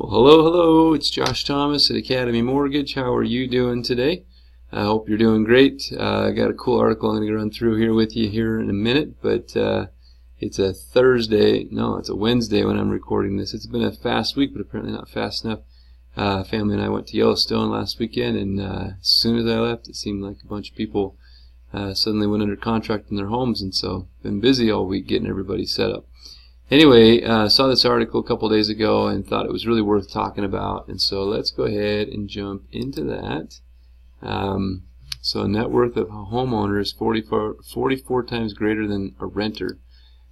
Well, hello, it's Josh Thomas at Academy Mortgage. How are you doing today? I hope you're doing great. I got a cool article I'm going to run through here with you here in a minute, but it's a it's a Wednesday when I'm recording this. It's been a fast week, but apparently not fast enough. Family and I went to Yellowstone last weekend, and as soon as I left, it seemed like a bunch of people suddenly went under contract in their homes, and so been busy all week getting everybody set up. Anyway, saw this article a couple days ago and thought it was really worth talking about, and so let's go ahead and jump into that. So net worth of a homeowner is 44 times greater than a renter.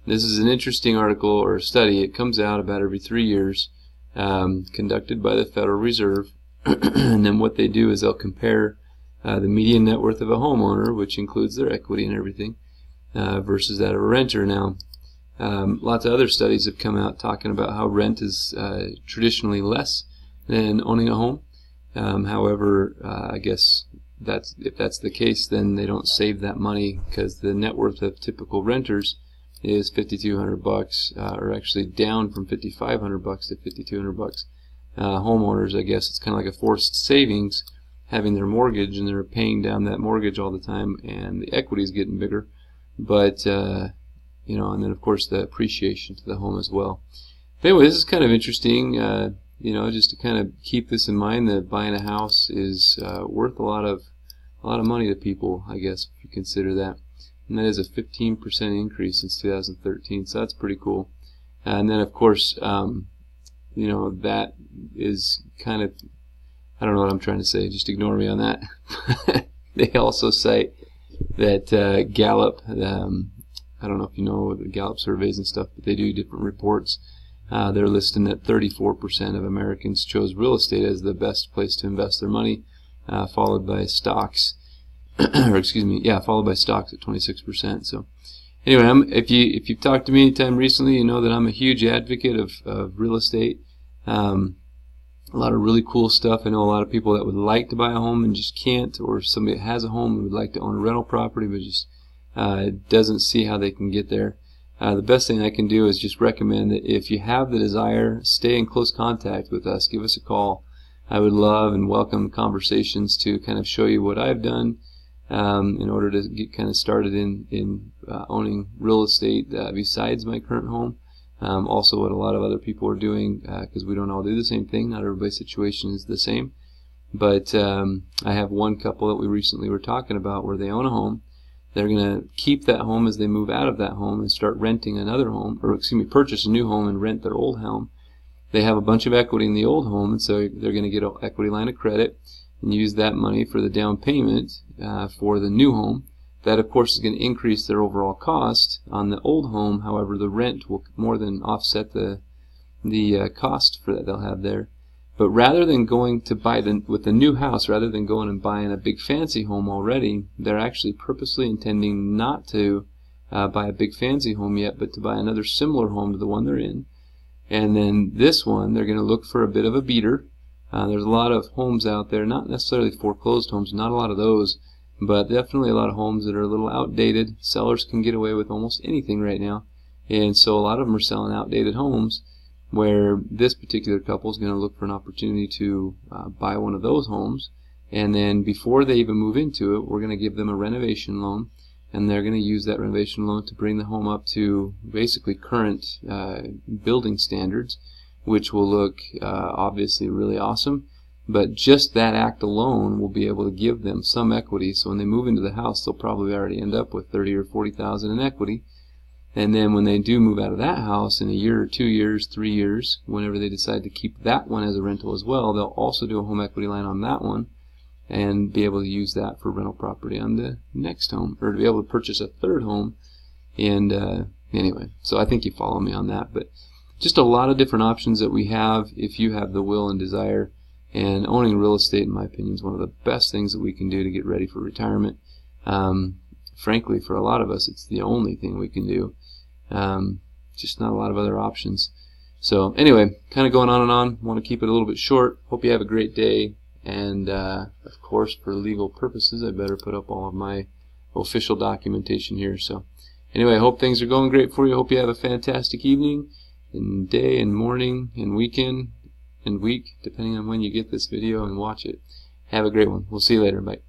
This is an interesting article or study. It comes out about every 3 years, conducted by the Federal Reserve, and then what they do is they'll compare the median net worth of a homeowner, which includes their equity and everything, versus that of a renter. Now, lots of other studies have come out talking about how rent is traditionally less than owning a home. However, I guess if that's the case, then they don't save that money, because the net worth of typical renters is $5,200, or actually down from $5,500 to $5,200. Homeowners, I guess it's kind of like a forced savings, having their mortgage, and they're paying down that mortgage all the time, and the equity is getting bigger. But and then of course the appreciation to the home as well. But anyway, this is kind of interesting, just to kind of keep this in mind, that buying a house is worth a lot of money to people, I guess, if you consider that. And that is a 15% increase since 2013, so that's pretty cool. And then of course, that is kind of, I don't know what I'm trying to say, just ignore me on that. They also cite that Gallup, I don't know if you know the Gallup surveys and stuff, but they do different reports. They're listing that 34% of Americans chose real estate as the best place to invest their money, followed by stocks, followed by stocks at 26%. So, anyway, if you've talked to me anytime recently, you know that I'm a huge advocate of real estate. A lot of really cool stuff. I know a lot of people that would like to buy a home and just can't, or somebody that has a home and would like to own a rental property but just doesn't see how they can get there. The best thing I can do is just recommend that if you have the desire, stay in close contact with us. Give us a call. I would love and welcome conversations to kind of show you what I've done in order to get kind of started in owning real estate besides my current home. Also what a lot of other people are doing, because we don't all do the same thing. Not everybody's situation is the same. But I have one couple that we recently were talking about where they own a home. They're going to keep that home as they move out of that home and start renting another home, or purchase a new home and rent their old home. They have a bunch of equity in the old home, and so they're going to get an equity line of credit and use that money for the down payment for the new home. That, of course, is going to increase their overall cost on the old home. However, the rent will more than offset the cost for that they'll have there. But rather than going to buy with the new house, rather than going and buying a big fancy home already, they're actually purposely intending not to buy a big fancy home yet, but to buy another similar home to the one they're in. And then this one, they're going to look for a bit of a beater. There's a lot of homes out there, not necessarily foreclosed homes, not a lot of those, but definitely a lot of homes that are a little outdated. Sellers can get away with almost anything right now, and so a lot of them are selling outdated homes, where this particular couple is going to look for an opportunity to buy one of those homes, and then before they even move into it, we're going to give them a renovation loan, and they're going to use that renovation loan to bring the home up to basically current building standards, which will look obviously really awesome. But just that act alone will be able to give them some equity, so when they move into the house, they'll probably already end up with $30,000 or $40,000 in equity. And then when they do move out of that house in a year or 2 years, 3 years, whenever they decide to keep that one as a rental as well, they'll also do a home equity line on that one and be able to use that for rental property on the next home, or to be able to purchase a third home. And anyway, so I think you follow me on that. But just a lot of different options that we have if you have the will and desire. And owning real estate, in my opinion, is one of the best things that we can do to get ready for retirement. Frankly, for a lot of us, it's the only thing we can do. Just not a lot of other options. So anyway, kind of going on and on. Want to keep it a little bit short. Hope you have a great day. And of course, for legal purposes, I better put up all of my official documentation here. So anyway, I hope things are going great for you. Hope you have a fantastic evening and day and morning and weekend. and week, depending on when you get this video and watch it. Have a great one. We'll see you later. Bye.